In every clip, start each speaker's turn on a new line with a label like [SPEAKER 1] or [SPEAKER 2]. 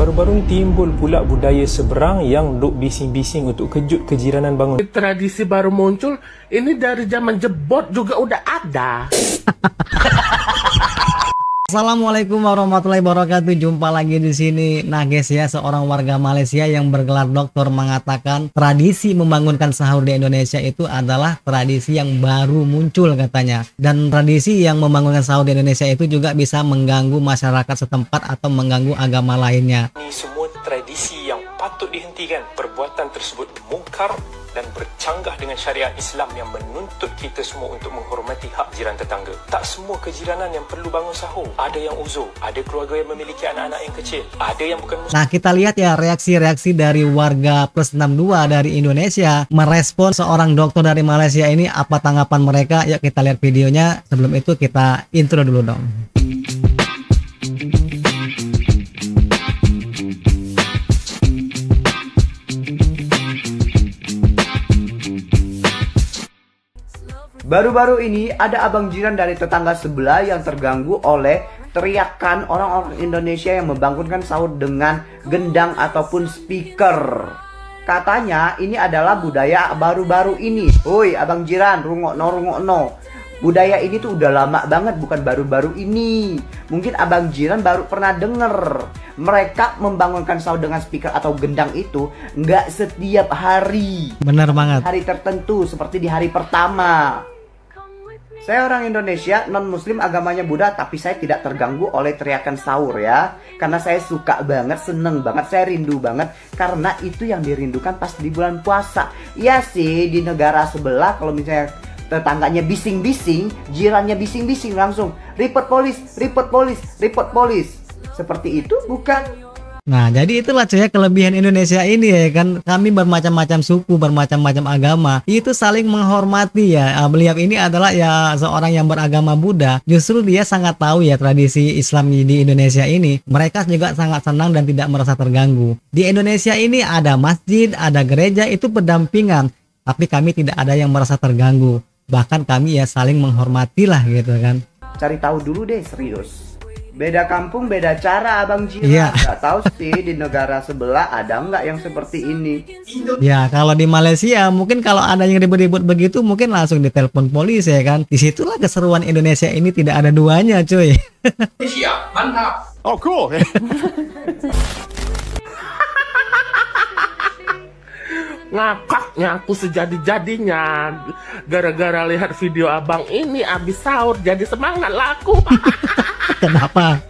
[SPEAKER 1] Baru-baru timbul pula budaya seberang yang duk bising-bising untuk kejut kejiranan bangun.
[SPEAKER 2] Tradisi baru muncul, ini dari zaman jebot juga udah ada.
[SPEAKER 3] Assalamualaikum warahmatullahi wabarakatuh. Jumpa lagi di sini. Nah guys ya, seorang warga Malaysia yang bergelar doktor mengatakan tradisi membangunkan sahur di Indonesia itu adalah tradisi yang baru muncul katanya. Dan tradisi yang membangunkan sahur di Indonesia itu juga bisa mengganggu masyarakat setempat atau mengganggu agama lainnya.
[SPEAKER 1] Ini semua tradisi yang patut dihentikan. Perbuatan tersebut mungkar dan bercanggah dengan syariat Islam yang menuntut kita semua untuk menghormati hak jiran tetangga. Tak semua kejiranan yang perlu bangun sahur. Ada yang uzur, ada keluarga yang memiliki anak-anak yang kecil, ada yang bukan muslim.
[SPEAKER 3] Nah kita lihat ya reaksi-reaksi dari warga plus 62 dari Indonesia merespon seorang dokter dari Malaysia ini. Apa tanggapan mereka? Yuk kita lihat videonya. Sebelum itu kita intro dulu dong.
[SPEAKER 4] Baru-baru ini ada abang jiran dari tetangga sebelah yang terganggu oleh teriakan orang-orang Indonesia yang membangunkan sahur dengan gendang ataupun speaker. Katanya ini adalah budaya baru-baru ini. Woi abang jiran, rungokno. Budaya ini tuh udah lama banget, bukan baru-baru ini. Mungkin abang jiran baru pernah denger. Mereka membangunkan sahur dengan speaker atau gendang itu nggak setiap hari.
[SPEAKER 3] Bener banget.
[SPEAKER 4] Hari tertentu seperti di hari pertama. Saya orang Indonesia, non-muslim, agamanya Buddha, tapi saya tidak terganggu oleh teriakan sahur ya. Karena saya suka banget, seneng banget, saya rindu banget. Karena itu yang dirindukan pas di bulan puasa. Iya sih, di negara sebelah kalau misalnya tetangganya bising-bising, jirannya bising-bising, langsung report polis. Seperti itu bukan?
[SPEAKER 3] Nah jadi itulah cuy kelebihan Indonesia ini ya kan, kami bermacam-macam suku, bermacam-macam agama, itu saling menghormati ya. Beliau ini adalah ya seorang yang beragama Buddha, justru dia sangat tahu ya tradisi Islam di Indonesia ini. Mereka juga sangat senang dan tidak merasa terganggu. Di Indonesia ini ada masjid, ada gereja, itu berdampingan, tapi kami tidak ada yang merasa terganggu. Bahkan kami ya saling menghormati lah gitu kan.
[SPEAKER 4] Cari tahu dulu deh, serius. Beda kampung, beda cara abang jiran.
[SPEAKER 3] Iya.
[SPEAKER 4] Gak tahu sih di negara sebelah ada nggak yang seperti ini.
[SPEAKER 3] Ya kalau di Malaysia mungkin kalau ada yang ribut-ribut begitu mungkin langsung ditelepon polis ya kan. Disitulah keseruan Indonesia ini, tidak ada duanya cuy.
[SPEAKER 2] Siap, mantap.
[SPEAKER 5] Oh cool.
[SPEAKER 2] Ngakaknya aku sejadi-jadinya gara-gara lihat video abang ini abis sahur, jadi semangat lah aku.
[SPEAKER 3] Kenapa?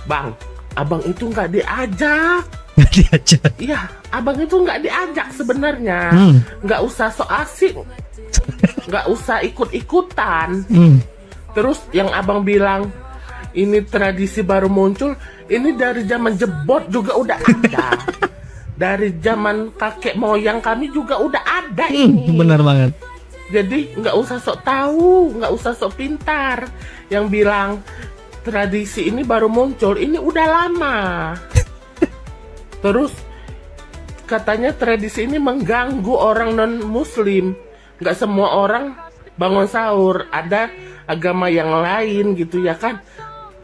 [SPEAKER 2] Bang, abang itu nggak diajak.
[SPEAKER 3] Nggak diajak?
[SPEAKER 2] Iya, abang itu nggak diajak sebenarnya. Nggak usah so asik, nggak usah ikut-ikutan. Terus yang abang bilang ini tradisi baru muncul, ini dari zaman jebot juga udah ada. Dari zaman kakek moyang kami juga udah ada ini.
[SPEAKER 3] Bener banget.
[SPEAKER 2] Jadi nggak usah sok tahu, nggak usah sok pintar. Yang bilang tradisi ini baru muncul, ini udah lama. Terus katanya tradisi ini mengganggu orang non muslim. Nggak semua orang bangun sahur, ada agama yang lain gitu ya kan.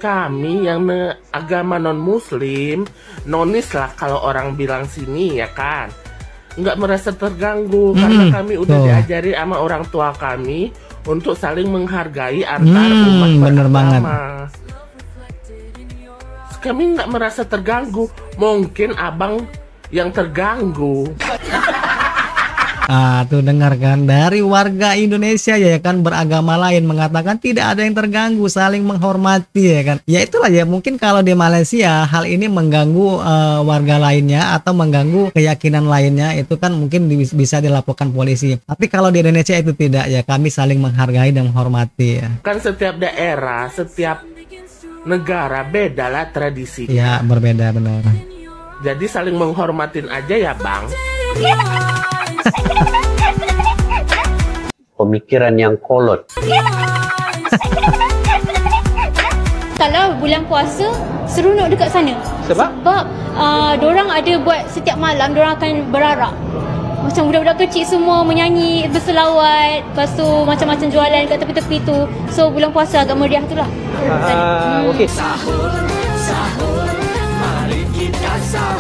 [SPEAKER 2] Kami yang agama non-muslim, nonis lah kalau orang bilang sini ya kan, nggak merasa terganggu karena kami udah diajari sama orang tua kami untuk saling menghargai antar umat beragama. Kami nggak merasa terganggu, mungkin abang yang terganggu.
[SPEAKER 3] Ah tuh dengarkan dari warga Indonesia ya kan beragama lain mengatakan tidak ada yang terganggu, saling menghormati ya kan. Ya itulah ya, mungkin kalau di Malaysia hal ini mengganggu warga lainnya atau mengganggu keyakinan lainnya, itu kan mungkin bisa dilaporkan polisi. Tapi kalau di Indonesia itu tidak ya, kami saling menghargai dan menghormati ya.
[SPEAKER 2] Kan setiap daerah, setiap negara beda lah tradisi.
[SPEAKER 3] Ya berbeda benar.
[SPEAKER 2] Jadi saling menghormatin aja ya bang.
[SPEAKER 6] Pemikiran yang kolot.
[SPEAKER 7] Kalau bulan puasa seronok dekat sana. Sebab dorang ada buat setiap malam, dorang akan berarak. Macam budak-budak kecil semua menyanyi, berselawat. Lepas tu macam-macam jualan kat tepi-tepi tu. So bulan puasa agak meriah tu lah.
[SPEAKER 6] Okey.
[SPEAKER 8] Sahur, mari kita sahur.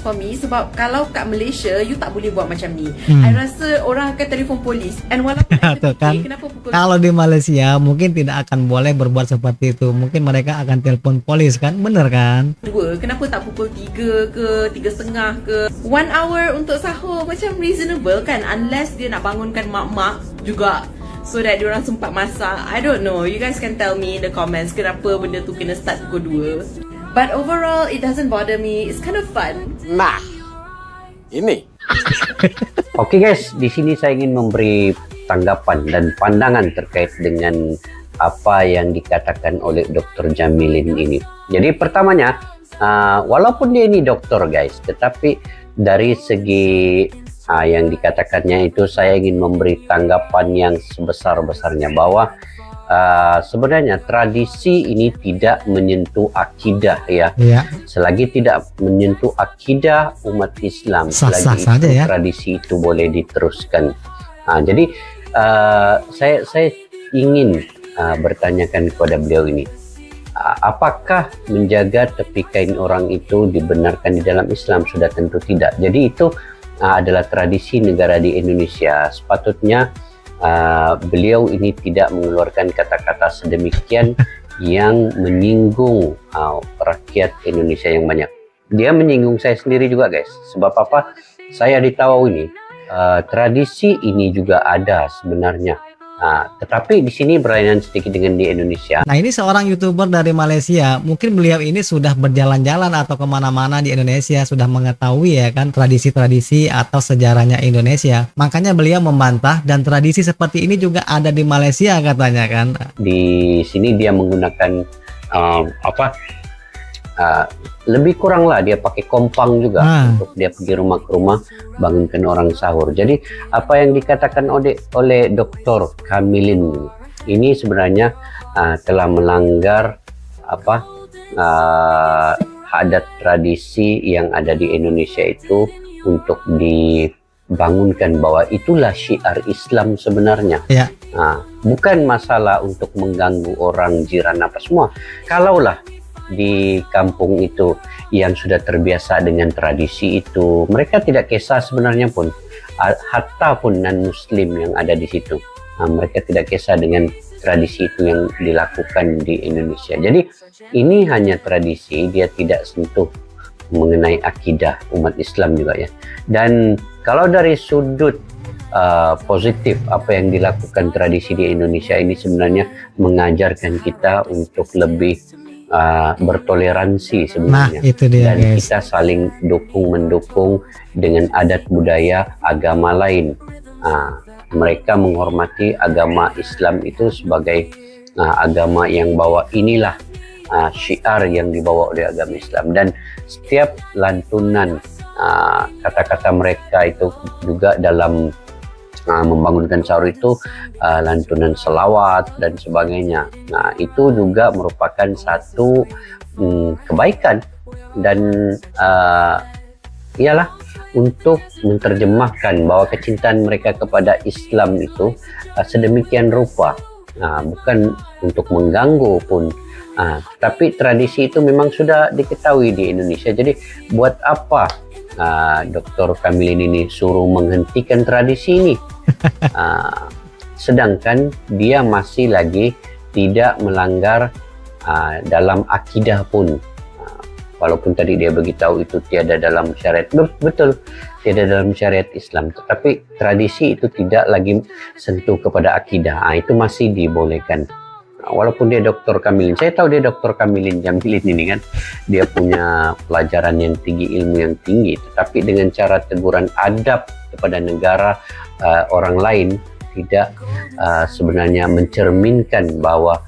[SPEAKER 5] for me sebab kalau kat Malaysia you tak boleh buat macam ni. I rasa orang akan telefon polis. And walaupun I terfikir kenapa pukul
[SPEAKER 3] kalau di Malaysia mungkin tidak akan boleh berbuat seperti itu. Mungkin mereka akan telepon polis kan, bener kan?
[SPEAKER 5] 2, kenapa tak pukul 3 ke 3:30 ke? 1 hour untuk sahur macam reasonable kan, unless dia nak bangunkan mak-mak juga so that diorang sempat masak. I don't know, you guys can tell me in the comments kenapa benda tu kena start pukul 2. But overall it doesn't bother me, it's kind of fun.
[SPEAKER 6] Nah, ini.
[SPEAKER 8] Oke guys, di sini saya ingin memberi tanggapan dan pandangan terkait dengan apa yang dikatakan oleh Dr. Jamilin ini. Jadi pertamanya, walaupun dia ini dokter guys, tetapi dari segi yang dikatakannya itu saya ingin memberi tanggapan yang sebesar-besarnya bahwa sebenarnya tradisi ini tidak menyentuh akidah ya. Selagi tidak menyentuh akidah umat Islam, selagi itu ya, tradisi itu boleh diteruskan. Jadi saya ingin bertanyakan kepada beliau ini, apakah menjaga tepi kain orang itu dibenarkan di dalam Islam? Sudah tentu tidak. Jadi itu adalah tradisi negara di Indonesia. Sepatutnya beliau ini tidak mengeluarkan kata-kata sedemikian yang menyinggung rakyat Indonesia yang banyak. Dia menyinggung saya sendiri juga guys. Sebab apa? Saya di Tawau ini tradisi ini juga ada sebenarnya. Tetapi di sini berlainan sedikit dengan di Indonesia.
[SPEAKER 3] Nah ini seorang YouTuber dari Malaysia, mungkin beliau ini sudah berjalan-jalan atau kemana-mana di Indonesia, sudah mengetahui ya kan tradisi-tradisi atau sejarahnya Indonesia. Makanya beliau membantah dan tradisi seperti ini juga ada di Malaysia katanya kan.
[SPEAKER 8] Di sini dia menggunakan lebih kurang lah dia pakai kompang juga untuk dia pergi rumah ke rumah bangunkan orang sahur. Jadi apa yang dikatakan oleh Dr. Kamilin ini sebenarnya telah melanggar adat tradisi yang ada di Indonesia itu untuk dibangunkan bahwa itulah syiar Islam sebenarnya. Bukan masalah untuk mengganggu orang jiran apa semua. Kalaulah di kampung itu yang sudah terbiasa dengan tradisi itu, mereka tidak kisah sebenarnya pun, hatta pun non-muslim yang ada di situ, mereka tidak kisah dengan tradisi itu yang dilakukan di Indonesia. Jadi ini hanya tradisi, dia tidak sentuh mengenai akidah umat Islam juga ya. Dan kalau dari sudut positif, apa yang dilakukan tradisi di Indonesia ini sebenarnya mengajarkan kita untuk lebih bertoleransi sebenarnya.
[SPEAKER 3] Itu dia,
[SPEAKER 8] dan
[SPEAKER 3] guys.
[SPEAKER 8] Kita saling mendukung dengan adat budaya agama lain. Mereka menghormati agama Islam itu sebagai agama yang bawa inilah syiar yang dibawa oleh agama Islam. Dan setiap lantunan kata-kata mereka itu juga dalam membangunkan sahur itu lantunan selawat dan sebagainya. Nah itu juga merupakan satu kebaikan dan ialah untuk menerjemahkan bahwa kecintaan mereka kepada Islam itu sedemikian rupa, bukan untuk mengganggu pun. Tapi tradisi itu memang sudah diketahui di Indonesia. Jadi buat apa Dr. Kamilin ini suruh menghentikan tradisi ini? Sedangkan dia masih lagi tidak melanggar dalam akidah pun. Walaupun tadi dia beritahu itu tiada dalam syariat, betul, tiada dalam syariat Islam. Tetapi tradisi itu tidak lagi sentuh kepada akidah. Itu masih dibolehkan. Walaupun dia Dr. Kamilin, saya tahu dia Dr. Kamilin Jamilin ini kan, dia punya pelajaran yang tinggi, ilmu yang tinggi, tetapi dengan cara teguran adab kepada negara orang lain tidak sebenarnya mencerminkan bahwa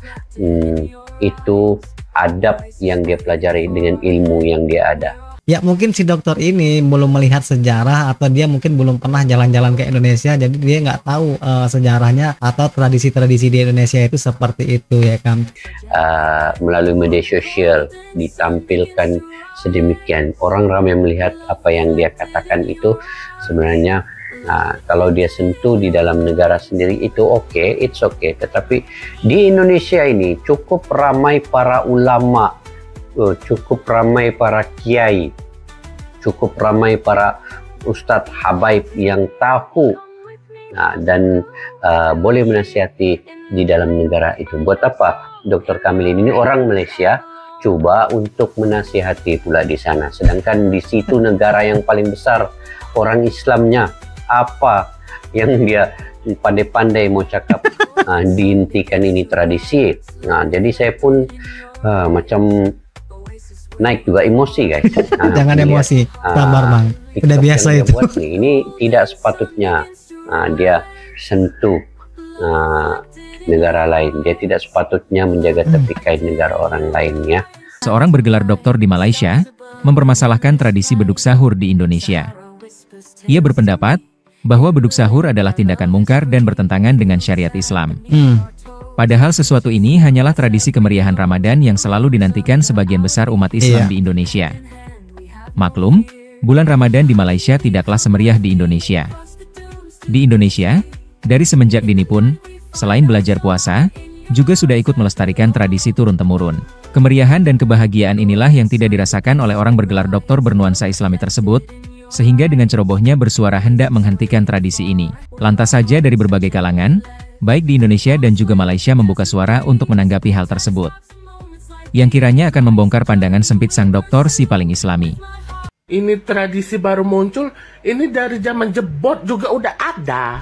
[SPEAKER 8] itu adab yang dia pelajari dengan ilmu yang dia ada.
[SPEAKER 3] Ya mungkin si dokter ini belum melihat sejarah atau dia mungkin belum pernah jalan-jalan ke Indonesia, jadi dia nggak tahu sejarahnya atau tradisi-tradisi di Indonesia itu seperti itu ya kan.
[SPEAKER 8] Melalui media sosial ditampilkan sedemikian, orang ramai melihat apa yang dia katakan itu sebenarnya kalau dia sentuh di dalam negara sendiri itu oke, it's okay. Tetapi di Indonesia ini cukup ramai para ulama, cukup ramai para kiai, cukup ramai para ustadz habaib yang tahu dan boleh menasihati di dalam negara itu. Buat apa Dr. Kamilin ini orang Malaysia coba untuk menasihati pula di sana, sedangkan di situ negara yang paling besar orang Islamnya, apa yang dia pandai-pandai mau cakap dihentikan ini tradisi. Jadi saya pun macam naik juga emosi guys.
[SPEAKER 3] Jangan emosi, sabar Bang. Udah biasa itu.
[SPEAKER 8] Ini tidak sepatutnya dia sentuh negara lain. Dia tidak sepatutnya menjaga tepi kain negara orang lainnya.
[SPEAKER 9] Seorang bergelar doktor di Malaysia mempermasalahkan tradisi beduk sahur di Indonesia. Ia berpendapat bahwa beduk sahur adalah tindakan mungkar dan bertentangan dengan syariat Islam. Padahal sesuatu ini hanyalah tradisi kemeriahan Ramadan yang selalu dinantikan sebagian besar umat Islam di Indonesia. Maklum, bulan Ramadan di Malaysia tidaklah semeriah di Indonesia. Di Indonesia, dari semenjak dini pun, selain belajar puasa, juga sudah ikut melestarikan tradisi turun-temurun. Kemeriahan dan kebahagiaan inilah yang tidak dirasakan oleh orang bergelar doktor bernuansa Islami tersebut, sehingga dengan cerobohnya bersuara hendak menghentikan tradisi ini. Lantas saja dari berbagai kalangan, baik di Indonesia dan juga Malaysia membuka suara untuk menanggapi hal tersebut, yang kiranya akan membongkar pandangan sempit sang doktor si paling Islami.
[SPEAKER 2] Ini tradisi baru muncul, ini dari zaman jebot juga udah ada.